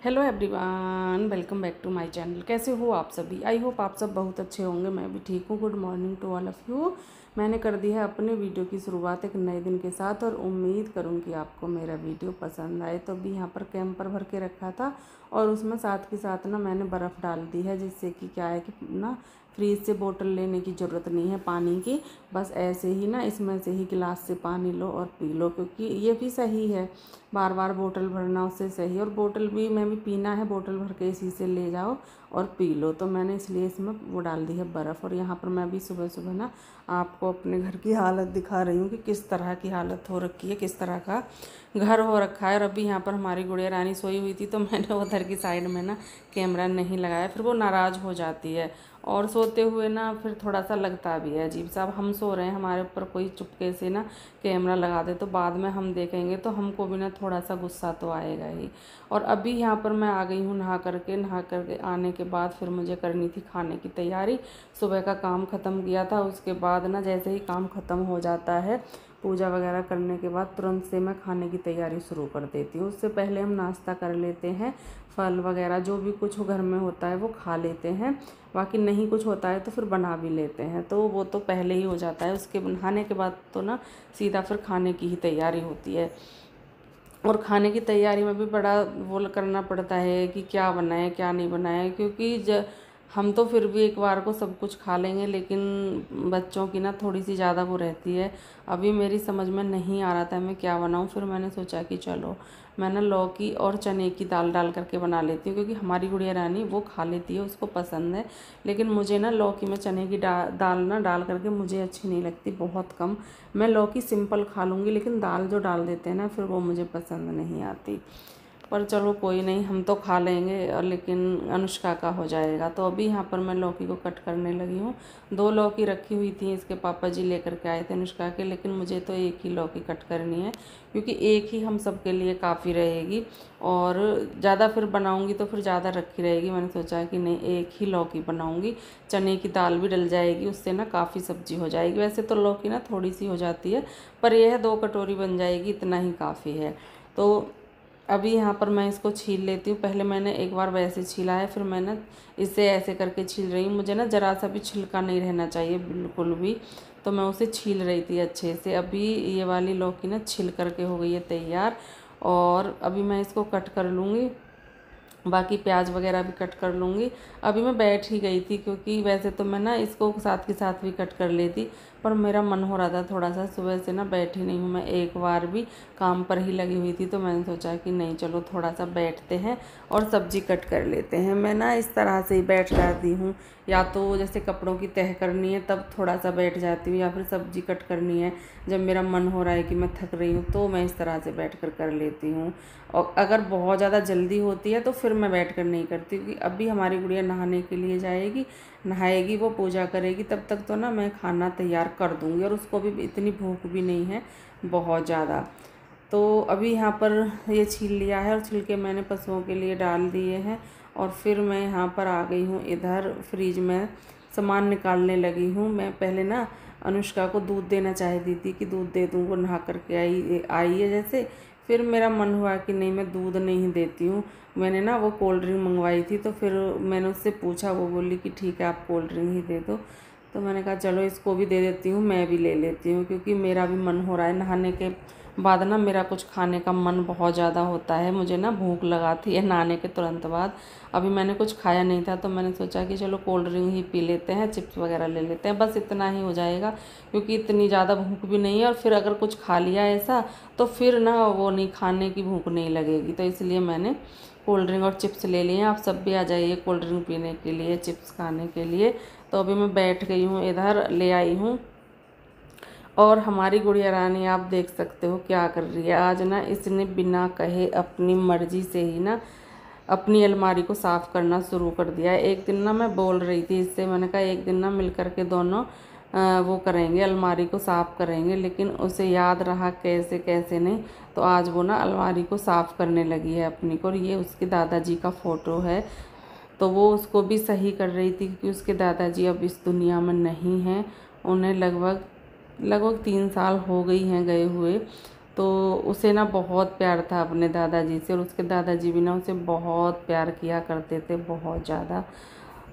Hello everyone, welcome back to my channel. कैसे हो आप सभी? आई होप आप सब बहुत अच्छे होंगे। मैं भी ठीक हूँ। Good morning to all of you. मैंने कर दी है अपने वीडियो की शुरुआत एक नए दिन के साथ और उम्मीद करूँ कि आपको मेरा वीडियो पसंद आए। तो अभी यहाँ पर कैंपर भर के रखा था और उसमें साथ के साथ ना मैंने बर्फ़ डाल दी है, जिससे कि क्या है कि ना फ्रीज से बोतल लेने की ज़रूरत नहीं है पानी की। बस ऐसे ही ना इसमें से ही गिलास से पानी लो और पी लो, क्योंकि ये भी सही है। बार बार बोतल भरना उससे सही, और बोतल भी मैं भी पीना है, बोतल भर के इसी से ले जाओ और पी लो। तो मैंने इसलिए इसमें वो डाल दी है बर्फ़। और यहाँ पर मैं भी सुबह सुबह ना आपको अपने घर की हालत दिखा रही हूँ कि किस तरह की हालत हो रखी है, किस तरह का घर हो रखा है। और अभी यहाँ पर हमारी गुड़िया रानी सोई हुई थी, तो मैंने उधर की साइड में ना कैमरा नहीं लगाया, फिर वो नाराज़ हो जाती है। और सोते हुए ना फिर थोड़ा सा लगता भी है अजीब सा। अब हम सो रहे हैं, हमारे ऊपर कोई चुपके से ना कैमरा लगा दे तो बाद में हम देखेंगे तो हमको भी ना थोड़ा सा गुस्सा तो आएगा ही। और अभी यहाँ पर मैं आ गई हूँ नहा करके आने के बाद फिर मुझे करनी थी खाने की तैयारी। सुबह का काम ख़त्म किया था, उसके बाद ना जैसे ही काम ख़त्म हो जाता है पूजा वगैरह करने के बाद तुरंत से मैं खाने की तैयारी शुरू कर देती हूँ। उससे पहले हम नाश्ता कर लेते हैं, फल वगैरह जो भी कुछ घर में होता है वो खा लेते हैं। बाकी नहीं कुछ होता है तो फिर बना भी लेते हैं, तो वो तो पहले ही हो जाता है। उसके नहाने के बाद तो ना सीधा फिर खाने की ही तैयारी होती है। और खाने की तैयारी में भी बड़ा वो करना पड़ता है कि क्या बनाएं क्या नहीं बनाएं, क्योंकि हम तो फिर भी एक बार को सब कुछ खा लेंगे, लेकिन बच्चों की ना थोड़ी सी ज़्यादा वो रहती है। अभी मेरी समझ में नहीं आ रहा था मैं क्या बनाऊं, फिर मैंने सोचा कि चलो मैं ना लौकी और चने की दाल डाल करके बना लेती हूँ, क्योंकि हमारी गुड़िया रानी वो खा लेती है, उसको पसंद है। लेकिन मुझे ना लौकी में चने की दाल ना डाल करके मुझे अच्छी नहीं लगती, बहुत कम। मैं लौकी सिंपल खा लूँगी, लेकिन दाल जो डाल देते हैं ना फिर वो मुझे पसंद नहीं आती। पर चलो कोई नहीं, हम तो खा लेंगे, और लेकिन अनुष्का का हो जाएगा। तो अभी यहाँ पर मैं लौकी को कट करने लगी हूँ। 2 लौकी रखी हुई थी, इसके पापा जी लेकर के आए थे अनुष्का के, लेकिन मुझे तो एक ही लौकी कट करनी है, क्योंकि एक ही हम सब के लिए काफ़ी रहेगी। और ज़्यादा फिर बनाऊँगी तो फिर ज़्यादा रखी रहेगी। मैंने सोचा कि नहीं, एक ही लौकी बनाऊँगी। चने की दाल भी डल जाएगी उससे, ना काफ़ी सब्जी हो जाएगी। वैसे तो लौकी ना थोड़ी सी हो जाती है, पर यह 2 कटोरी बन जाएगी, इतना ही काफ़ी है। तो अभी यहाँ पर मैं इसको छील लेती हूँ। पहले मैंने एक बार वैसे छीला है, फिर मैं ना इसे ऐसे करके छील रही हूँ। मुझे ना ज़रा सा भी छिलका नहीं रहना चाहिए, बिल्कुल भी। तो मैं उसे छील रही थी अच्छे से। अभी ये वाली लौकी ना छिल करके हो गई है तैयार, और अभी मैं इसको कट कर लूँगी। बाकी प्याज वगैरह भी कट कर लूँगी। अभी मैं बैठ ही गई थी, क्योंकि वैसे तो मैं ना इसको साथ के साथ भी कट कर लेती, पर मेरा मन हो रहा था थोड़ा सा, सुबह से ना बैठी नहीं हूँ मैं एक बार भी, काम पर ही लगी हुई थी। तो मैंने सोचा कि नहीं, चलो थोड़ा सा बैठते हैं और सब्जी कट कर लेते हैं। मैं ना इस तरह से ही बैठ जाती हूँ, या तो जैसे कपड़ों की तह करनी है तब थोड़ा सा बैठ जाती हूँ, या फिर सब्जी कट करनी है जब मेरा मन हो रहा है कि मैं थक रही हूँ, तो मैं इस तरह से बैठ कर लेती हूँ। और अगर बहुत ज़्यादा जल्दी होती है तो फिर मैं बैठ कर नहीं करती, क्योंकि अभी हमारी गुड़िया नहाने के लिए जाएगी, नहाएगी, वो पूजा करेगी, तब तक तो ना मैं खाना तैयार कर दूँगी। और उसको भी इतनी भूख भी नहीं है बहुत ज़्यादा। तो अभी यहाँ पर ये छील लिया है और छिलके मैंने पशुओं के लिए डाल दिए हैं। और फिर मैं यहाँ पर आ गई हूँ इधर फ्रिज में सामान निकालने लगी हूँ। मैं पहले ना अनुष्का को दूध देना चाहती थी कि दूध दे दूँ, वो नहा करके आई है जैसे। फिर मेरा मन हुआ कि नहीं, मैं दूध नहीं देती हूँ। मैंने ना वो कोल्ड ड्रिंक मंगवाई थी, तो फिर मैंने उससे पूछा, वो बोली कि ठीक है आप कोल्ड ड्रिंक ही दे दो। तो मैंने कहा चलो इसको भी दे देती हूँ, मैं भी ले लेती हूँ, क्योंकि मेरा भी मन हो रहा है। नहाने के बाद ना मेरा कुछ खाने का मन बहुत ज़्यादा होता है, मुझे ना भूख लगाती है नहाने के तुरंत बाद। अभी मैंने कुछ खाया नहीं था, तो मैंने सोचा कि चलो कोल्ड ड्रिंक ही पी लेते हैं, चिप्स वगैरह ले लेते हैं, बस इतना ही हो जाएगा, क्योंकि इतनी ज़्यादा भूख भी नहीं है। और फिर अगर कुछ खा लिया ऐसा तो फिर ना वो नहीं, खाने की भूख नहीं लगेगी। तो इसलिए मैंने कोल्ड ड्रिंक और चिप्स ले लिए हैं। आप सब भी आ जाइए कोल्ड ड्रिंक पीने के लिए, चिप्स खाने के लिए। तो अभी मैं बैठ गई हूँ, इधर ले आई हूँ। और हमारी गुड़िया रानी आप देख सकते हो क्या कर रही है। आज ना इसने बिना कहे अपनी मर्जी से ही ना अपनी अलमारी को साफ़ करना शुरू कर दिया है। एक दिन ना मैं बोल रही थी इससे, मैंने कहा एक दिन ना मिल कर के दोनों वो करेंगे, अलमारी को साफ़ करेंगे, लेकिन उसे याद रहा कैसे कैसे नहीं। तो आज वो ना अलमारी को साफ़ करने लगी है अपनी को। और ये उसके दादाजी का फ़ोटो है, तो वो उसको भी सही कर रही थी, क्योंकि उसके दादाजी अब इस दुनिया में नहीं हैं। उन्हें लगभग 3 साल हो गई हैं गए हुए। तो उसे ना बहुत प्यार था अपने दादाजी से, और उसके दादाजी भी ना उसे बहुत प्यार किया करते थे, बहुत ज़्यादा।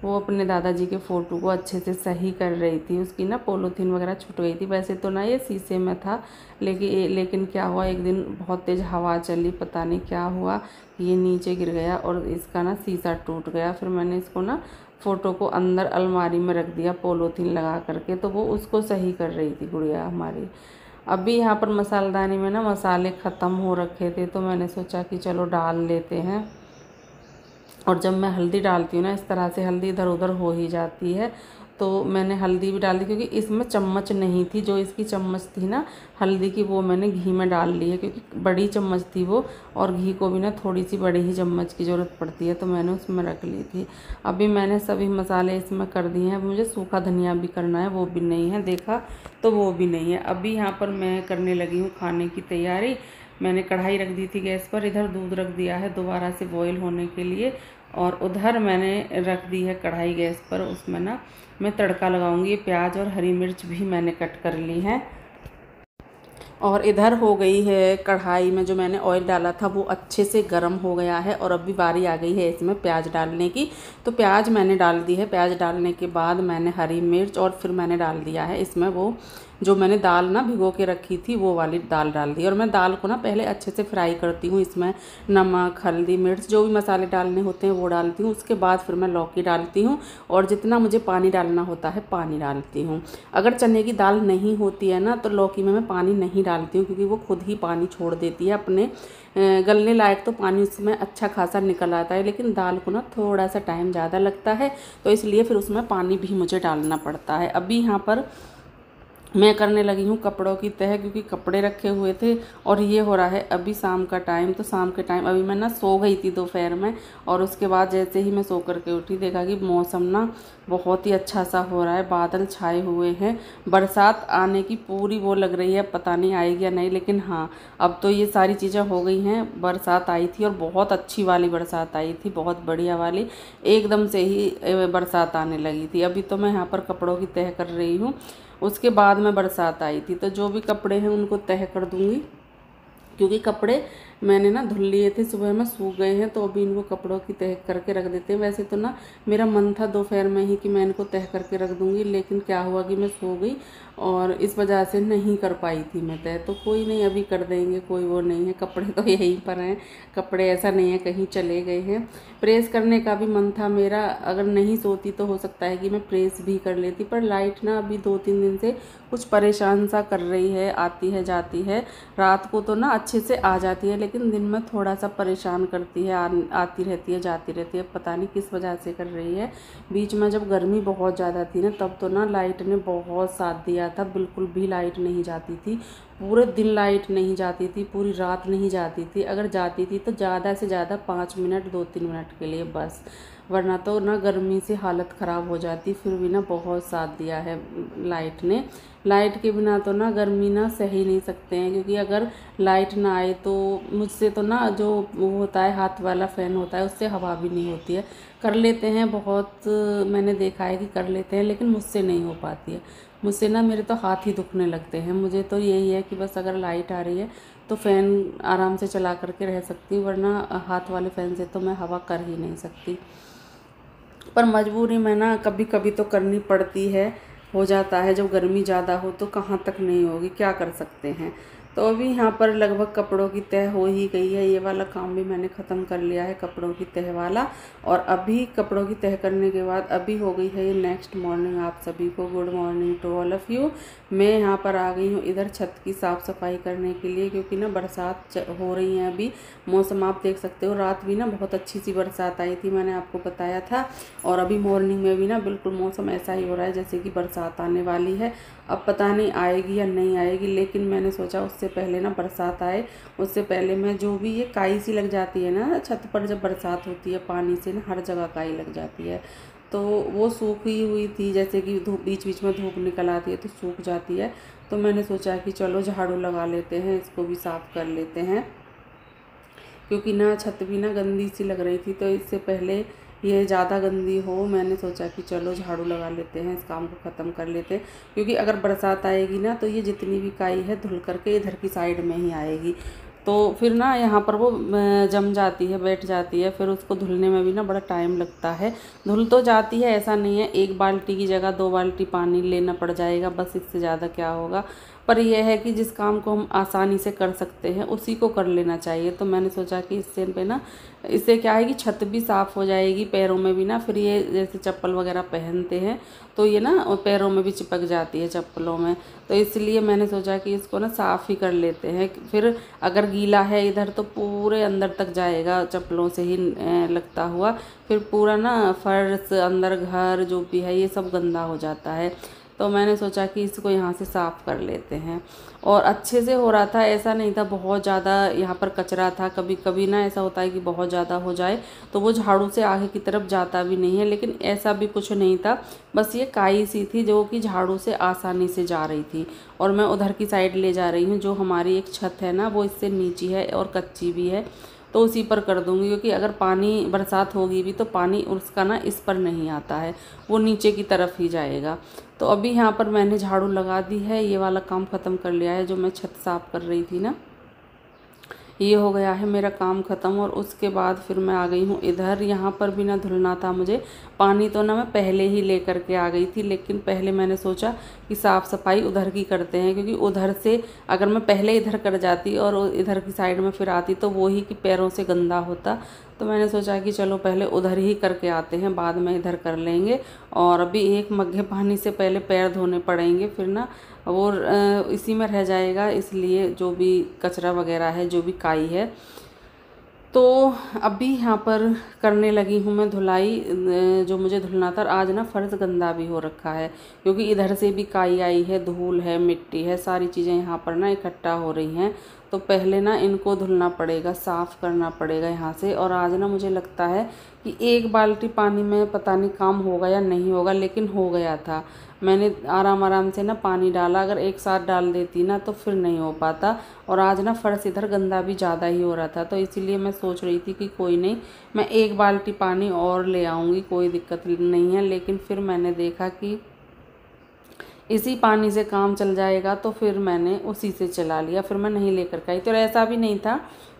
वो अपने दादाजी के फ़ोटो को अच्छे से सही कर रही थी। उसकी ना पॉलीथीन वगैरह छूट गई थी। वैसे तो ना ये शीशे में था, लेकिन क्या हुआ, एक दिन बहुत तेज़ हवा चली, पता नहीं क्या हुआ, ये नीचे गिर गया और इसका ना शीशा टूट गया। फिर मैंने इसको ना फ़ोटो को अंदर अलमारी में रख दिया पॉलीथीन लगा करके, तो वो उसको सही कर रही थी गुड़िया हमारी। अभी यहाँ पर मसालेदानी में ना मसाले ख़त्म हो रखे थे, तो मैंने सोचा कि चलो डाल लेते हैं। और जब मैं हल्दी डालती हूँ ना, इस तरह से हल्दी इधर उधर हो ही जाती है, तो मैंने हल्दी भी डाल दी, क्योंकि इसमें चम्मच नहीं थी। जो इसकी चम्मच थी ना हल्दी की, वो मैंने घी में डाल ली है, क्योंकि बड़ी चम्मच थी वो, और घी को भी ना थोड़ी सी बड़ी ही चम्मच की ज़रूरत पड़ती है, तो मैंने उसमें रख ली थी। अभी मैंने सभी मसाले इसमें कर दिए हैं। मुझे सूखा धनिया भी करना है, वो भी नहीं है, देखा तो वो भी नहीं है। अभी यहाँ पर मैं करने लगी हूँ खाने की तैयारी। मैंने कढ़ाई रख दी थी गैस पर, इधर दूध रख दिया है दोबारा से बॉईल होने के लिए, और उधर मैंने रख दी है कढ़ाई गैस पर। उसमें ना मैं तड़का लगाऊंगी। प्याज और हरी मिर्च भी मैंने कट कर ली है। और इधर हो गई है कढ़ाई में जो मैंने ऑयल डाला था वो अच्छे से गर्म हो गया है, और अभी बारी आ गई है इसमें प्याज डालने की। तो प्याज मैंने डाल दी है। प्याज डालने के बाद मैंने हरी मिर्च, और फिर मैंने डाल दिया है इसमें वो जो मैंने दाल ना भिगो के रखी थी, वो वाली दाल डाल दी। और मैं दाल को ना पहले अच्छे से फ्राई करती हूँ। इसमें नमक, हल्दी, मिर्च, जो भी मसाले डालने होते हैं वो डालती हूँ। उसके बाद फिर मैं लौकी डालती हूँ, और जितना मुझे पानी डालना होता है पानी डालती हूँ। अगर चने की दाल नहीं होती है ना, तो लौकी में मैं पानी नहीं डालती हूँ, क्योंकि वो खुद ही पानी छोड़ देती है अपने गलने लायक। तो पानी उसमें अच्छा खासा निकल आता है, लेकिन दाल को ना थोड़ा सा टाइम ज़्यादा लगता है, तो इसलिए फिर उसमें पानी भी मुझे डालना पड़ता है। अभी यहाँ पर मैं करने लगी हूँ कपड़ों की तह, क्योंकि कपड़े रखे हुए थे। और ये हो रहा है अभी शाम का टाइम। तो शाम के टाइम अभी मैं ना सो गई थी दोपहर में, और उसके बाद जैसे ही मैं सो करके उठी, देखा कि मौसम ना बहुत ही अच्छा सा हो रहा है, बादल छाए हुए हैं, बरसात आने की पूरी वो लग रही है। पता नहीं आएगी या नहीं, लेकिन हाँ, अब तो ये सारी चीज़ें हो गई हैं। बरसात आई थी, और बहुत अच्छी वाली बरसात आई थी, बहुत बढ़िया वाली, एकदम से ही बरसात आने लगी थी। अभी तो मैं यहाँ पर कपड़ों की तह कर रही हूँ, उसके बाद में बरसात आई थी। तो जो भी कपड़े हैं उनको तह कर दूँगी, क्योंकि कपड़े मैंने ना धुल लिए थे, सुबह में सूख गए हैं, तो अभी इनको कपड़ों की तह करके रख देते हैं। वैसे तो ना मेरा मन था दोपहर में ही कि मैं इनको तह करके रख दूँगी, लेकिन क्या हुआ कि मैं सो गई, और इस वजह से नहीं कर पाई थी मैं तय। तो कोई नहीं, अभी कर देंगे, कोई वो नहीं है। कपड़े तो यहीं पर हैं, कपड़े ऐसा नहीं है कहीं चले गए हैं। प्रेस करने का भी मन था मेरा, अगर नहीं सोती तो हो सकता है कि मैं प्रेस भी कर लेती, पर लाइट ना अभी 2-3 दिन से कुछ परेशान सा कर रही है, आती है जाती है। रात को तो ना अच्छे से आ जाती है, लेकिन दिन में थोड़ा सा परेशान करती है, आती रहती है जाती रहती है, पता नहीं किस वजह से कर रही है। बीच में जब गर्मी बहुत ज़्यादा थी ना, तब तो ना लाइट ने बहुत साथ दिया था, बिल्कुल भी लाइट नहीं जाती थी। पूरे दिन लाइट नहीं जाती थी, पूरी रात नहीं जाती थी। अगर जाती थी तो ज़्यादा से ज़्यादा 5 मिनट 2-3 मिनट के लिए बस, वरना तो ना गर्मी से हालत ख़राब हो जाती। फिर भी ना बहुत साथ दिया है लाइट ने। लाइट के बिना तो ना गर्मी ना सह ही नहीं सकते हैं, क्योंकि अगर लाइट ना आए तो मुझसे तो ना जो वो होता है हाथ वाला फ़ैन होता है, उससे हवा भी नहीं होती है। कर लेते हैं बहुत, मैंने देखा है कि कर लेते हैं, लेकिन मुझसे नहीं हो पाती है। मुझसे ना मेरे तो हाथ ही दुखने लगते हैं। मुझे तो यही है कि बस अगर लाइट आ रही है तो फ़ैन आराम से चला करके रह सकती हूँ, वरना हाथ वाले फ़ैन से तो मैं हवा कर ही नहीं सकती। पर मजबूरी में ना कभी कभी तो करनी पड़ती है, हो जाता है। जब गर्मी ज़्यादा हो तो कहाँ तक नहीं होगी, क्या कर सकते हैं। तो अभी यहाँ पर लगभग कपड़ों की तह हो ही गई है। ये वाला काम भी मैंने ख़त्म कर लिया है, कपड़ों की तह वाला। और अभी कपड़ों की तह करने के बाद अभी हो गई है ये नेक्स्ट मॉर्निंग। आप सभी को good morning to all of you. मैं यहाँ पर आ गई हूँ इधर छत की साफ़ सफाई करने के लिए, क्योंकि ना बरसात हो रही है अभी। मौसम आप देख सकते हो, रात भी ना बहुत अच्छी सी बरसात आई थी, मैंने आपको बताया था। और अभी मॉर्निंग में भी ना बिल्कुल मौसम ऐसा ही हो रहा है जैसे कि बरसात आने वाली है। अब पता नहीं आएगी या नहीं आएगी, लेकिन मैंने सोचा उससे पहले ना बरसात आए, उससे पहले मैं जो भी ये काई सी लग जाती है ना छत पर, जब बरसात होती है पानी से ना हर जगह काई लग जाती है, तो वो सूखी हुई थी, जैसे कि धूप बीच बीच में धूप निकल आती है तो सूख जाती है। तो मैंने सोचा कि चलो झाड़ू लगा लेते हैं, इसको भी साफ़ कर लेते हैं, क्योंकि ना छत भी ना गंदी सी लग रही थी। तो इससे पहले ये ज़्यादा गंदी हो, मैंने सोचा कि चलो झाड़ू लगा लेते हैं, इस काम को ख़त्म कर लेते हैं। क्योंकि अगर बरसात आएगी ना तो ये जितनी भी काई है धुल करके इधर की साइड में ही आएगी, तो फिर ना यहाँ पर वो जम जाती है, बैठ जाती है, फिर उसको धुलने में भी ना बड़ा टाइम लगता है। धुल तो जाती है, ऐसा नहीं है, 1 बाल्टी की जगह 2 बाल्टी पानी लेना पड़ जाएगा, बस इससे ज़्यादा क्या होगा। पर यह है कि जिस काम को हम आसानी से कर सकते हैं उसी को कर लेना चाहिए। तो मैंने सोचा कि इससे पे ना, इससे क्या है कि छत भी साफ़ हो जाएगी, पैरों में भी ना, फिर ये जैसे चप्पल वगैरह पहनते हैं तो ये ना पैरों में भी चिपक जाती है चप्पलों में, तो इसलिए मैंने सोचा कि इसको ना साफ़ ही कर लेते हैं। फिर अगर गीला है इधर तो पूरे अंदर तक जाएगा चप्पलों से ही लगता हुआ, फिर पूरा ना फर्श, अंदर घर जो भी है ये सब गंदा हो जाता है। तो मैंने सोचा कि इसको यहाँ से साफ़ कर लेते हैं, और अच्छे से हो रहा था, ऐसा नहीं था बहुत ज़्यादा यहाँ पर कचरा था। कभी कभी ना ऐसा होता है कि बहुत ज़्यादा हो जाए तो वो झाड़ू से आगे की तरफ जाता भी नहीं है, लेकिन ऐसा भी कुछ नहीं था, बस ये काई सी थी जो कि झाड़ू से आसानी से जा रही थी। और मैं उधर की साइड ले जा रही हूँ, जो हमारी एक छत है ना वो इससे नीची है और कच्ची भी है, तो उसी पर कर दूंगी। क्योंकि अगर पानी बरसात होगी भी तो पानी उसका ना इस पर नहीं आता है, वो नीचे की तरफ ही जाएगा। तो अभी यहाँ पर मैंने झाड़ू लगा दी है, ये वाला काम ख़त्म कर लिया है, जो मैं छत साफ़ कर रही थी ना, ये हो गया है मेरा काम ख़त्म। और उसके बाद फिर मैं आ गई हूँ इधर, यहाँ पर भी ना धुलना था मुझे। पानी तो ना मैं पहले ही ले करके आ गई थी, लेकिन पहले मैंने सोचा कि साफ़ सफाई उधर की करते हैं, क्योंकि उधर से अगर मैं पहले इधर कर जाती और इधर की साइड में फिर आती तो वो ही कि पैरों से गंदा होता। तो मैंने सोचा कि चलो पहले उधर ही करके आते हैं, बाद में इधर कर लेंगे। और अभी 1 मग्गे पानी से पहले पैर धोने पड़ेंगे, फिर ना वो इसी में रह जाएगा, इसलिए जो भी कचरा वगैरह है, जो भी काई है। तो अभी यहाँ पर करने लगी हूँ मैं धुलाई, जो मुझे धुलना था। आज ना फर्श गंदा भी हो रखा है, क्योंकि इधर से भी काई आई है, धूल है, मिट्टी है, सारी चीज़ें यहाँ पर ना इकट्ठा हो रही हैं। तो पहले ना इनको धुलना पड़ेगा, साफ़ करना पड़ेगा यहाँ से। और आज ना मुझे लगता है कि 1 बाल्टी पानी में पता नहीं काम होगा या नहीं होगा, लेकिन हो गया था। मैंने आराम आराम से ना पानी डाला, अगर एक साथ डाल देती ना तो फिर नहीं हो पाता। और आज ना फर्श इधर गंदा भी ज़्यादा ही हो रहा था, तो इसीलिए मैं सोच रही थी कि कोई नहीं, मैं 1 बाल्टी पानी और ले आऊँगी, कोई दिक्कत नहीं है। लेकिन फिर मैंने देखा कि इसी पानी से काम चल जाएगा, तो फिर मैंने उसी से चला लिया, फिर मैं नहीं लेकर के आई। तो ऐसा भी नहीं था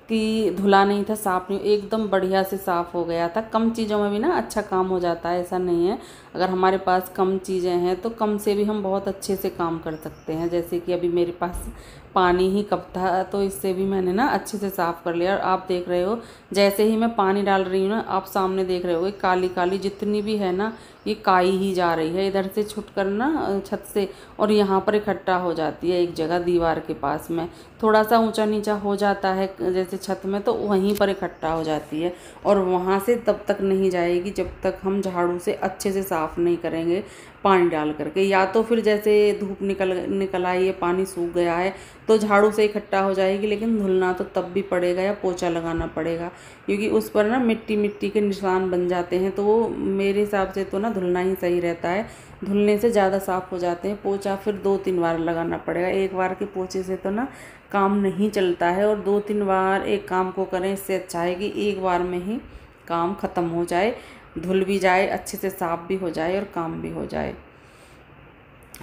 कि धुला नहीं था, साफ़ नहीं, एकदम बढ़िया से साफ़ हो गया था। कम चीज़ों में भी ना अच्छा काम हो जाता है, ऐसा नहीं है। अगर हमारे पास कम चीज़ें हैं तो कम से भी हम बहुत अच्छे से काम कर सकते हैं। जैसे कि अभी मेरे पास पानी ही कप था, तो इससे भी मैंने ना अच्छे से साफ़ कर लिया। और आप देख रहे हो, जैसे ही मैं पानी डाल रही हूँ ना, आप सामने देख रहे हो काली काली जितनी भी है ना, ये काई ही जा रही है इधर से छुट कर ना छत से, और यहाँ पर इकट्ठा हो जाती है एक जगह दीवार के पास में। थोड़ा सा ऊंचा नीचा हो जाता है जैसे छत में, तो वहीं पर इकट्ठा हो जाती है, और वहाँ से तब तक नहीं जाएगी जब तक हम झाड़ू से अच्छे से साफ़ नहीं करेंगे पानी डाल करके। या तो फिर जैसे धूप निकल आई है, पानी सूख गया है, तो झाड़ू से इकट्ठा हो जाएगी, लेकिन धुलना तो तब भी पड़ेगा या पोछा लगाना पड़ेगा, क्योंकि उस पर ना मिट्टी मिट्टी के निशान बन जाते हैं। तो वो मेरे हिसाब से तो ना धुलना ही सही रहता है, धुलने से ज़्यादा साफ़ हो जाते हैं। पोछा फिर 2-3 बार लगाना पड़ेगा, एक बार के पोछे से तो ना काम नहीं चलता है। और 2-3 बार एक काम को करें, इससे अच्छा है कि एक बार में ही काम ख़त्म हो जाए, धुल भी जाए, अच्छे से साफ़ भी हो जाए और काम भी हो जाए।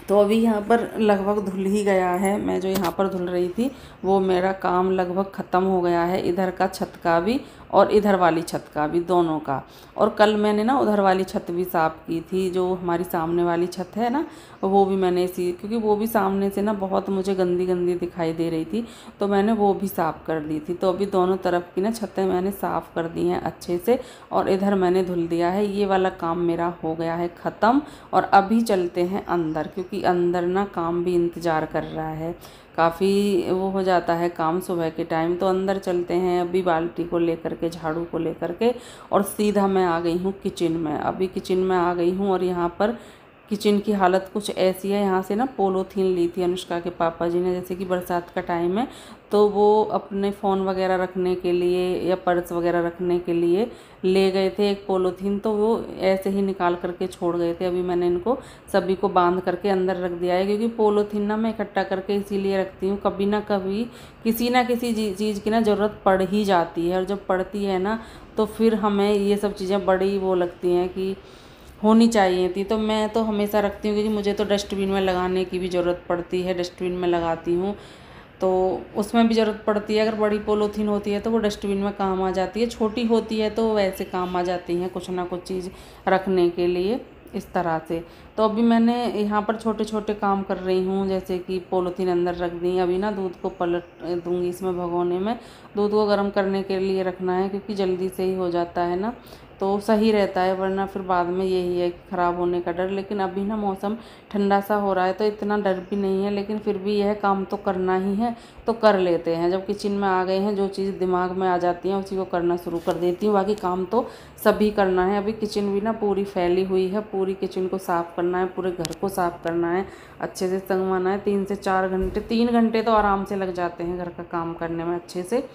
तो अभी यहाँ पर लगभग धुल ही गया है। मैं जो यहाँ पर धुल रही थी वो मेरा काम लगभग ख़त्म हो गया है, इधर का छत का भी और इधर वाली छत का भी, दोनों का। और कल मैंने ना उधर वाली छत भी साफ़ की थी, जो हमारी सामने वाली छत है ना, वो भी मैंने इसी, क्योंकि वो भी सामने से ना बहुत मुझे गंदी गंदी दिखाई दे रही थी, तो मैंने वो भी साफ़ कर दी थी। तो अभी दोनों तरफ की ना छतें मैंने साफ़ कर दी हैं अच्छे से, और इधर मैंने धुल दिया है। ये वाला काम मेरा हो गया है ख़त्म। और अभी चलते हैं अंदर, क्योंकि अंदर ना काम भी इंतज़ार कर रहा है, काफ़ी वो हो जाता है काम सुबह के टाइम। तो अंदर चलते हैं अभी, बाल्टी को लेकर के, झाड़ू को लेकर के, और सीधा मैं आ गई हूँ किचन में। अभी किचन में आ गई हूँ, और यहाँ पर किचन की हालत कुछ ऐसी है। यहाँ से ना पोलोथीन ली थी अनुष्का के पापा जी ने, जैसे कि बरसात का टाइम है तो वो अपने फ़ोन वगैरह रखने के लिए या पर्स वगैरह रखने के लिए ले गए थे एक पोलोथीन, तो वो ऐसे ही निकाल करके छोड़ गए थे। अभी मैंने इनको सभी को बांध करके अंदर रख दिया है, क्योंकि पोलोथीन ना मैं इकट्ठा करके इसीलिए रखती हूँ, कभी ना कभी किसी ना किसी चीज़ की ना ज़रूरत पड़ ही जाती है, और जब पड़ती है ना तो फिर हमें ये सब चीज़ें बड़ी वो लगती हैं कि होनी चाहिए थी। तो मैं तो हमेशा रखती हूँ, क्योंकि मुझे तो डस्टबिन में लगाने की भी ज़रूरत पड़ती है, डस्टबिन में लगाती हूँ तो उसमें भी ज़रूरत पड़ती है। अगर बड़ी पोलोथीन होती है तो वो डस्टबिन में काम आ जाती है, छोटी होती है तो वैसे काम आ जाती हैं कुछ ना कुछ चीज़ रखने के लिए, इस तरह से। तो अभी मैंने यहाँ पर छोटे छोटे काम कर रही हूँ, जैसे कि पोलोथीन अंदर रख दी। अभी ना दूध को पलट दूँगी इसमें भगोने में, दूध को गर्म करने के लिए रखना है, क्योंकि जल्दी से ही हो जाता है ना तो सही रहता है, वरना फिर बाद में यही है ख़राब होने का डर। लेकिन अभी ना मौसम ठंडा सा हो रहा है तो इतना डर भी नहीं है, लेकिन फिर भी यह काम तो करना ही है तो कर लेते हैं। जब किचन में आ गए हैं, जो चीज़ दिमाग में आ जाती है उसी को करना शुरू कर देती हूँ, बाकी काम तो सभी करना है। अभी किचन भी ना पूरी फैली हुई है, पूरी किचन को साफ़ करना है, पूरे घर को साफ़ करना है, अच्छे से संगवाना है। 3 से 4 घंटे, 3 घंटे तो आराम से लग जाते हैं घर का काम करने में अच्छे से।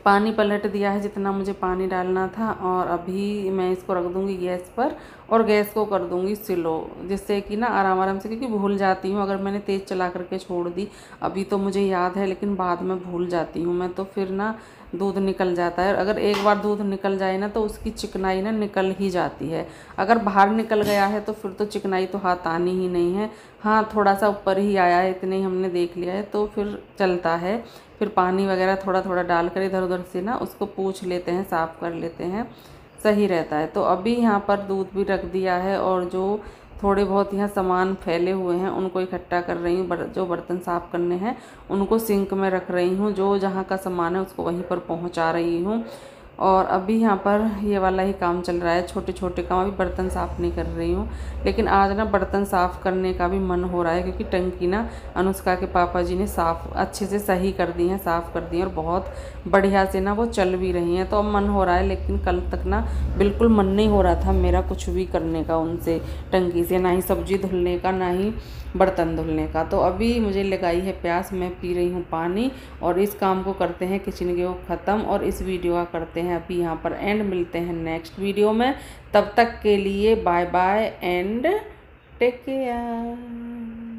पानी पलट दिया है जितना मुझे पानी डालना था, और अभी मैं इसको रख दूँगी गैस पर, और गैस को कर दूँगी स्लो, जिससे कि ना आराम आराम से, क्योंकि भूल जाती हूँ अगर मैंने तेज़ चला करके छोड़ दी। अभी तो मुझे याद है लेकिन बाद में भूल जाती हूँ मैं, तो फिर ना दूध निकल जाता है। अगर एक बार दूध निकल जाए ना तो उसकी चिकनाई ना निकल ही जाती है। अगर बाहर निकल गया है तो फिर तो चिकनाई तो हाथ आनी ही नहीं है। हाँ, थोड़ा सा ऊपर ही आया है, इतने ही हमने देख लिया है तो फिर चलता है। फिर पानी वगैरह थोड़ा थोड़ा डाल कर इधर उधर से ना उसको पूछ लेते हैं, साफ़ कर लेते हैं, सही रहता है। तो अभी यहाँ पर दूध भी रख दिया है, और जो थोड़े बहुत यहाँ सामान फैले हुए हैं उनको इकट्ठा कर रही हूँ। जो बर्तन साफ़ करने हैं उनको सिंक में रख रही हूँ, जो जहाँ का सामान है उसको वहीं पर पहुँचा रही हूँ। और अभी यहाँ पर ये वाला ही काम चल रहा है, छोटे छोटे काम। अभी बर्तन साफ़ नहीं कर रही हूँ, लेकिन आज ना बर्तन साफ़ करने का भी मन हो रहा है, क्योंकि टंकी ना अनुष्का के पापा जी ने साफ़ अच्छे से सही कर दी हैं, साफ़ कर दी हैं, और बहुत बढ़िया से ना वो चल भी रही हैं। तो अब मन हो रहा है, लेकिन कल तक ना बिल्कुल मन नहीं हो रहा था मेरा कुछ भी करने का उनसे, टंकी से, ना ही सब्ज़ी धुलने का ना ही बर्तन धुलने का। तो अभी मुझे लगाई है प्यास, मैं पी रही हूँ पानी, और इस काम को करते हैं किचन के वो ख़त्म, और इस वीडियो का करते हैं अभी यहाँ पर एंड। मिलते हैं नेक्स्ट वीडियो में, तब तक के लिए bye bye and take care.